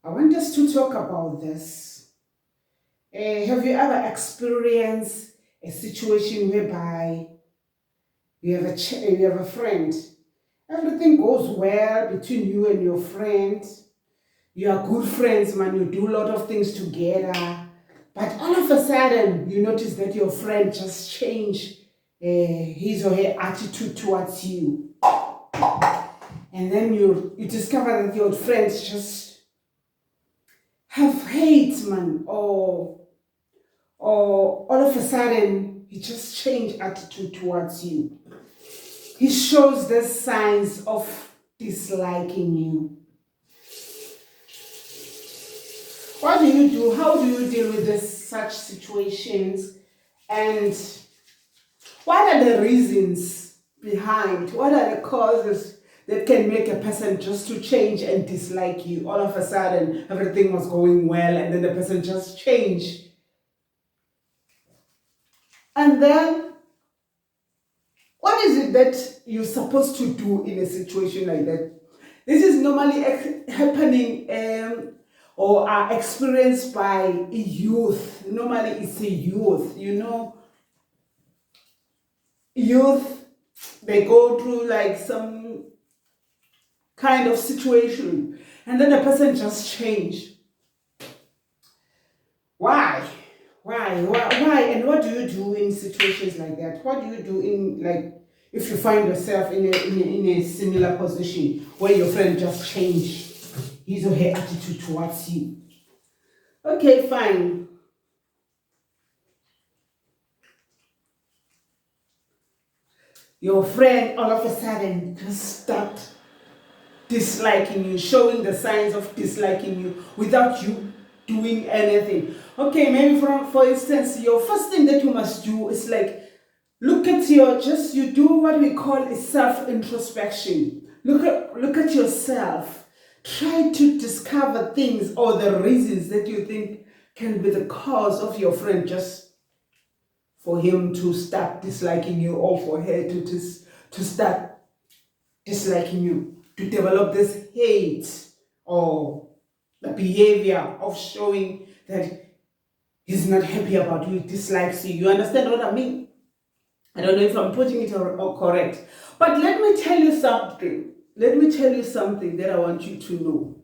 I want us to talk about this. Have you ever experienced a situation whereby you have a friend? Everything goes well between you and your friend. You are good friends, man. You do a lot of things together. But all of a sudden, you notice that your friend just changed his or her attitude towards you. And then you discover that your friends just have hate, man, or all of a sudden he just changed attitude towards you. He shows the signs of disliking you. What do you do? How do you deal with such situations? And what are the reasons behind? What are the causes that can make a person just to change and dislike you? All of a sudden, everything was going well, and then the person just changed. And then, what is it that you're supposed to do in a situation like that? This is normally happening or are experienced by youth. Normally, it's a youth. Youth, they go through like some kind of situation, and then the person just change. Why? Why? And what do you do in situations like that? What do you do in, like, if you find yourself in a similar position where your friend just changed his or her attitude towards you? Okay, fine. Your friend all of a sudden just start disliking you, showing the signs of disliking you without you doing anything. Okay, maybe for instance, your first thing that you must do is like you do what we call a self-introspection. Look at yourself. Try to discover things or the reasons that you think can be the cause of your friend just for him to start disliking you, or for her to start disliking you, to develop this hate or the behavior of showing that he's not happy about you, dislikes you. You understand what I mean? I don't know if I'm putting it or correct. But let me tell you something. Let me tell you something that I want you to know.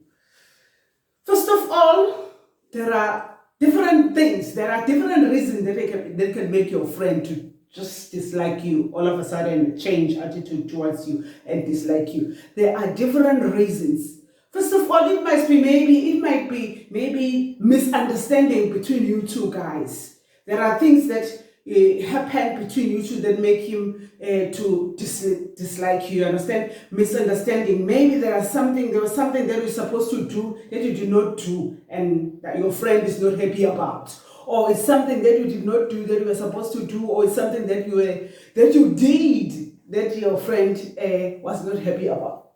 First of all, there are different things. There are different reasons that can make your friend to just dislike you, all of a sudden change attitude towards you and dislike you. There are different reasons. First of all, it might be maybe misunderstanding between you two guys. There are things that happen between you two that make him to dislike you. You understand? Misunderstanding. Maybe there was something that you're supposed to do that you did not do, and that your friend is not happy about. Or it's something that you did not do that you were supposed to do, or it's something that you did that your friend was not happy about.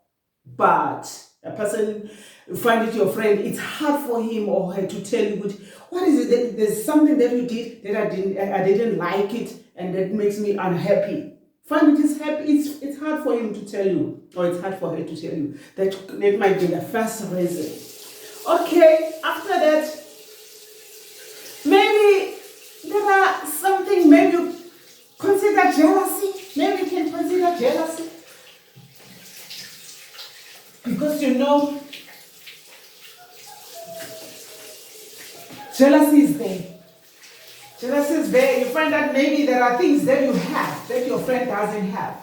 But a person, you find it your friend, it's hard for him or her to tell you, what is it that there's something that you did that I didn't like it, and that makes me unhappy. Find it is happy. It's hard for him to tell you, or it's hard for her to tell you. That might be the first reason. Okay, after that, maybe there are something. Maybe you consider jealousy. Maybe you can consider jealousy. Because jealousy is there. Jealousy is there. You find that maybe there are things that you have that your friend doesn't have.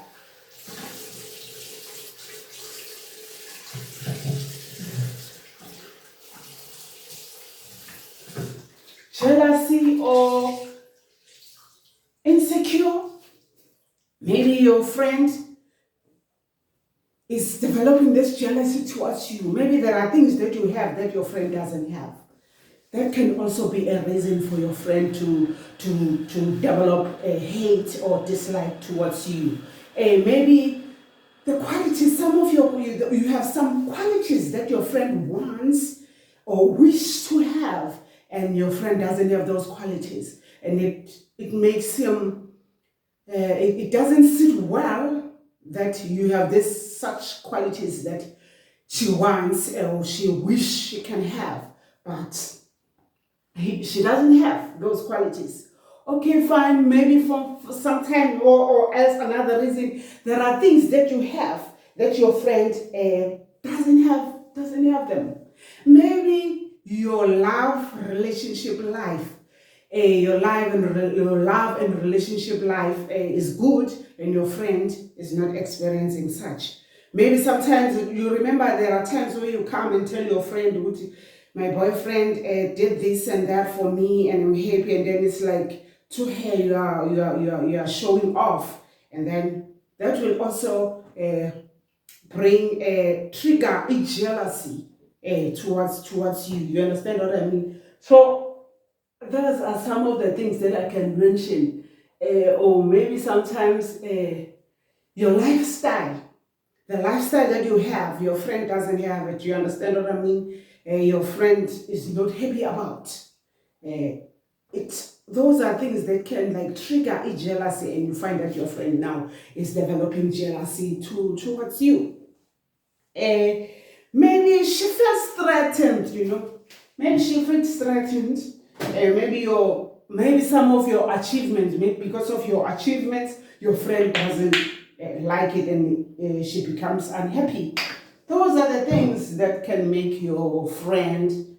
Jealousy or insecure. Maybe your friend is developing this jealousy towards you. Maybe there are things that you have that your friend doesn't have. That can also be a reason for your friend to develop a hate or dislike towards you. Maybe the qualities, you have some qualities that your friend wants or wish to have, and your friend doesn't have those qualities, and it makes him it doesn't sit well that you have such qualities that she wants or she wish she can have, but she doesn't have those qualities. Okay, fine, maybe for some time or else another reason, there are things that you have that your friend doesn't have them. Maybe your love relationship life, your love and relationship life is good, and your friend is not experiencing such. Maybe sometimes you remember there are times where you come and tell your friend, my boyfriend did this and that for me, and I'm happy, and then it's like to her you are showing off, and then that will also bring a trigger a jealousy towards you. You understand what I mean? So those are some of the things that I can mention. Or maybe sometimes your lifestyle, the lifestyle that you have, your friend doesn't have it. You understand what I mean? Your friend is not happy about. Those are things that can like trigger a jealousy, and you find that your friend now is developing jealousy towards you. Maybe she feels threatened. Maybe she feels threatened. Maybe some of your achievements, maybe because of your achievements, your friend doesn't like it, and she becomes unhappy. Those are the things that can make your friend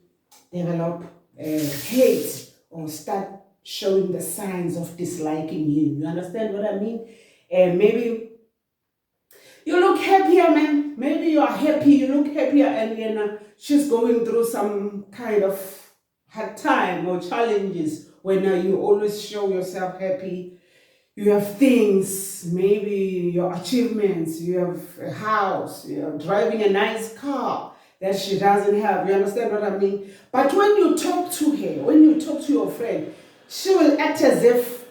develop hate or start showing the signs of disliking you. You understand what I mean? And maybe you look happier, man. Maybe you are happy, you look happier, and she's going through some kind of hard time or challenges when you always show yourself happy. You have things, maybe your achievements, you have a house, you're driving a nice car that she doesn't have. You understand what I mean? But when you talk to her, when you talk to your friend, she will act as if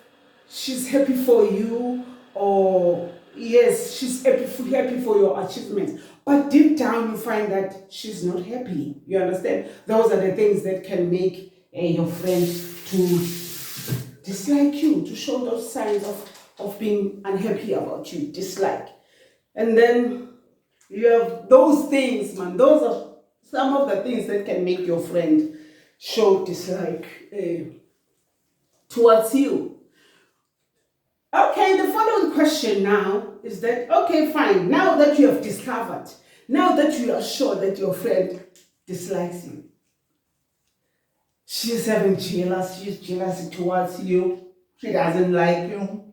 she's happy for you, or yes, she's happy for your achievements. But deep down, you find that she's not happy. You understand? Those are the things that can make your friend to dislike you, to show those signs of being unhappy about you, dislike. And then you have those things, man. Those are some of the things that can make your friend show dislike towards you. Okay, the following question now is that, okay, fine, now that you have discovered, now that you are sure that your friend dislikes you, she's having jealousy towards you, she doesn't like you,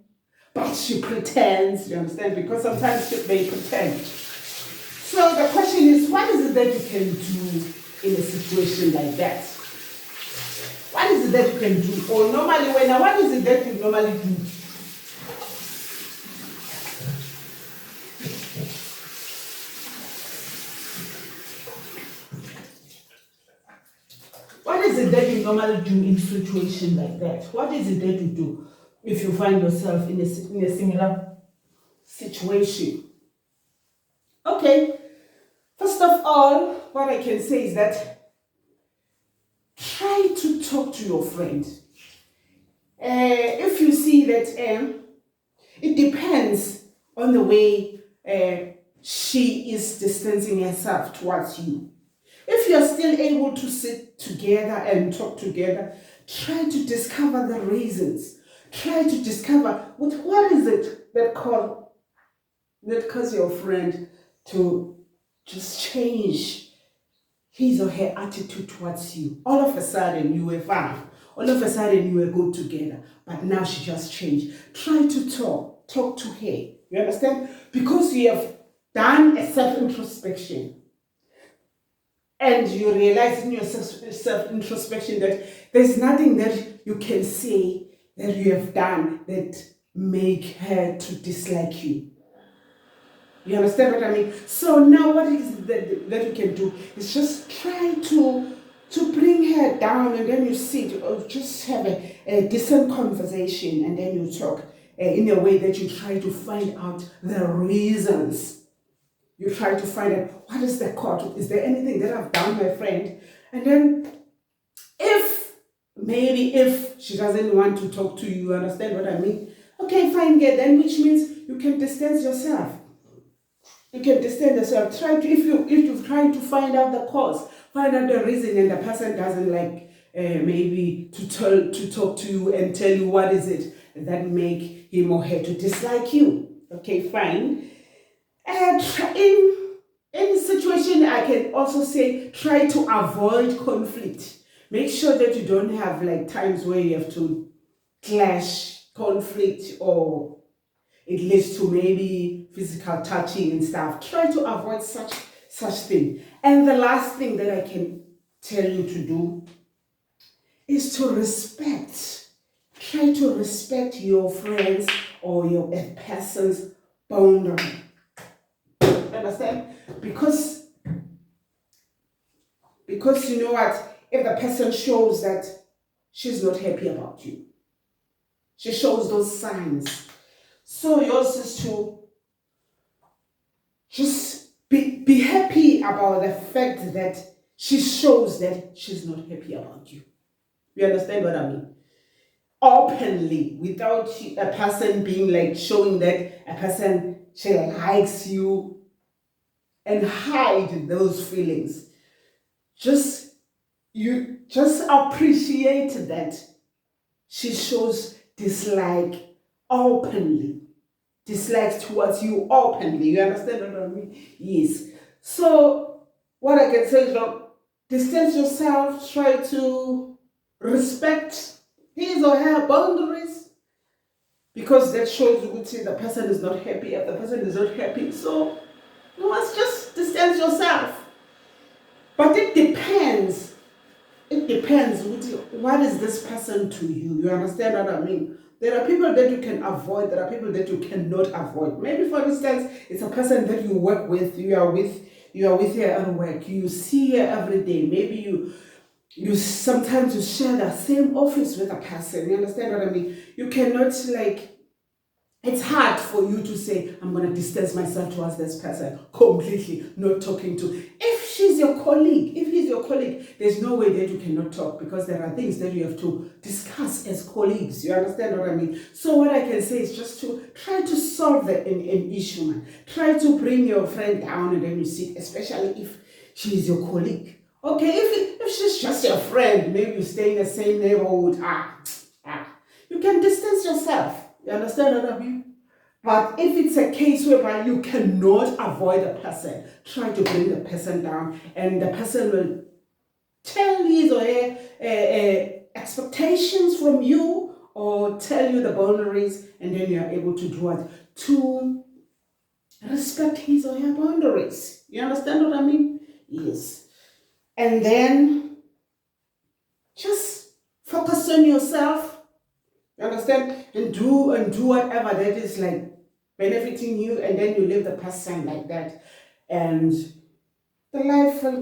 but she pretends, you understand, because sometimes they pretend. So the question is, what is it that you can do in a situation like that? What is it that you can do? Or normally, what is it that you normally do? What is it that you normally do in a situation like that? What is it that you do if you find yourself in a similar situation? Okay, first of all, what I can say is that try to talk to your friend. If you see that it depends on the way she is distancing herself towards you. If you're still able to sit together and talk together, try to discover the reasons. Try to discover what is it that cause your friend to just change his or her attitude towards you. All of a sudden you were fine. All of a sudden you were good together. But now she just changed. Try to talk to her. You understand? Because you have done a self-introspection. And you realize in your self-introspection that there's nothing that you can say that you have done that make her to dislike you. You understand what I mean? So now what is it that you can do? Is just try to bring her down, and then you sit, or just have a decent conversation, and then you talk in a way that you try to find out the reasons. You try to find out, what is the cause? Is there anything that I've done, my friend? And then if she doesn't want to talk to you, understand what I mean? Okay, fine, then which means you can distance yourself. You can distance yourself. Try to, if you try to find out the cause, find out the reason, and the person doesn't like maybe to talk to you and tell you what is it that make him or her to dislike you. Okay, fine. And in any situation, I can also say try to avoid conflict. Make sure that you don't have like times where you have to clash, conflict, or it leads to maybe physical touching and stuff. Try to avoid such thing. And the last thing that I can tell you to do is to respect. Try to respect your friends or your a person's boundary. Understand? Because you know what? If the person shows that she's not happy about you, she shows those signs. So yours is to just be happy about the fact that she shows that she's not happy about you. You understand what I mean? Openly, without a person being like showing that a person she likes you and hide those feelings. Just you just appreciate that she shows dislike openly, dislikes towards you openly. You understand what I mean? Yes. So what I can say is that distance yourself, try to respect his or her boundaries, because that shows you could see the person is not happy. If the person is not happy, so you must just distance yourself. But it depends. It depends. What is this person to you? You understand what I mean? There are people that you can avoid. There are people that you cannot avoid. Maybe, for instance, it's a person that you work with. You are with her at work. You see her every day. Maybe you sometimes you share the same office with a person. You understand what I mean? You cannot like, it's hard for you to say, I'm going to distance myself towards this person completely, not talking to. If she's your colleague, if he's your colleague, there's no way that you cannot talk, because there are things that you have to discuss as colleagues. You understand what I mean? So what I can say is just to try to solve an issue, man. Try to bring your friend down and then you sit, especially if she is your colleague. Okay, if she's just your friend, maybe you stay in the same neighborhood, you can distance yourself. You understand what I mean? But if it's a case whereby you cannot avoid a person, try to bring the person down, and the person will tell his or her expectations from you, or tell you the boundaries, and then you are able to do what? To respect his or her boundaries. You understand what I mean? Yes. And then just focus on yourself. You understand? And do whatever that is like benefiting you, and then you leave the person like that, and the life will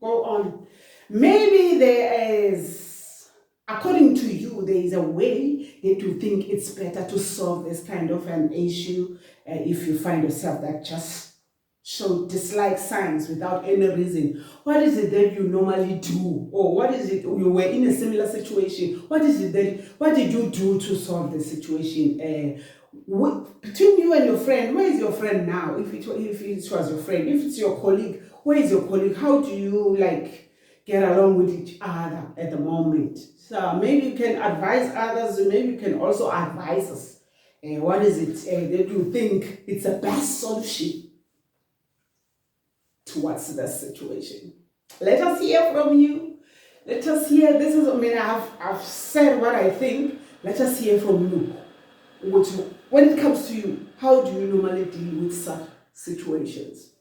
go on. Maybe there is, according to you, there is a way that you think it's better to solve this kind of an issue, if you find yourself that just show dislike signs without any reason. What is it that you normally do? Or what is it, you were in a similar situation, what did you do to solve the situation? Between you and your friend, where is your friend now? If it was your friend, if it's your colleague, where is your colleague? How do you like get along with each other at the moment? So maybe you can advise others, maybe you can also advise us. What is it that you think it's the best solution towards the situation? Let us hear from you. Let us hear. This is, I mean, I've said what I think. Let us hear from you. When it comes to you, how do you normally deal with such situations?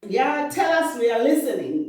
Yeah, tell us, we are listening.